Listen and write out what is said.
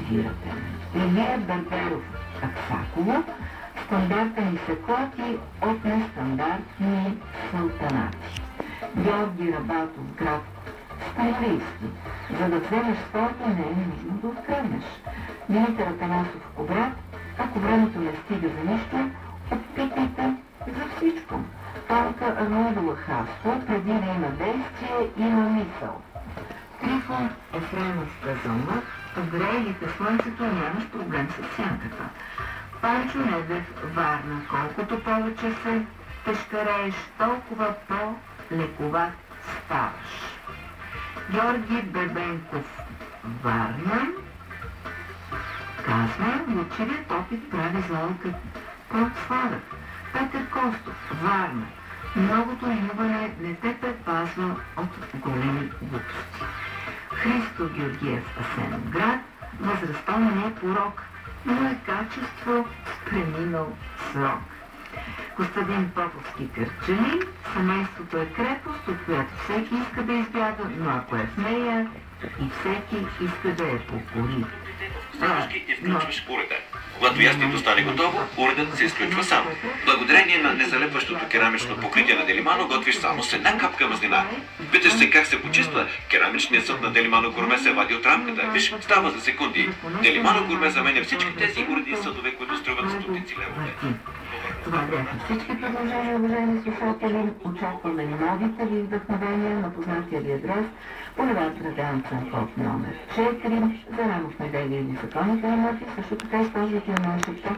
мотивирате. Илия Берберов Аксаково, стандартен секоти от нестандартни султанати. Георги Рабатов град Станалийски. За да вземеш спорта не е нужно да откръгнеш. Димитър Атанасов Кобрат, ако времето не стига за нищо, опитайте за всичко. Толка Арнолдова Хаско, преди да има действие, има мисъл. Трифон Ефремов Казанов, погреелите слънцето, нямаш проблем с сянката. Панчо Недев Варна, колкото повече се тежкарееш, толкова по-лековат ставаш. Георги Бебенков Варна казва, лучевият опит прави залъкът по-сладък. Петър Костов Варна, многото ринуване не те предпазва от големи глупости. Христо Георгиев Асеновград, възрастта не е порок, но е качество с преминал срок. Костадин Поповски Кърчани, семейството е крепост, от която всеки иска да избяга, но ако е в нея и всеки иска да я покори. Сложки и включваш уреда. Когато ястието стане готово, уредът се изключва сам. Благодарение на незалепващото керамично покритие на Делимано готвиш само с една капка мазнина. Питаш се как се почиства? Керамичният съд на Делимано Гурме се вади от рамката. Виж, става за секунди. Делимано Гурме заменя всички тези уреди съдове, които струват стотици левове. Това бяха всички предложения, уважаеми слушатели. Очакваме новите ви вдъхновения на познатия ви адрес. Булевард Драдан Цанков номер 4, за Рамов неделя или законите на Мърфи, също така използвайте на нашата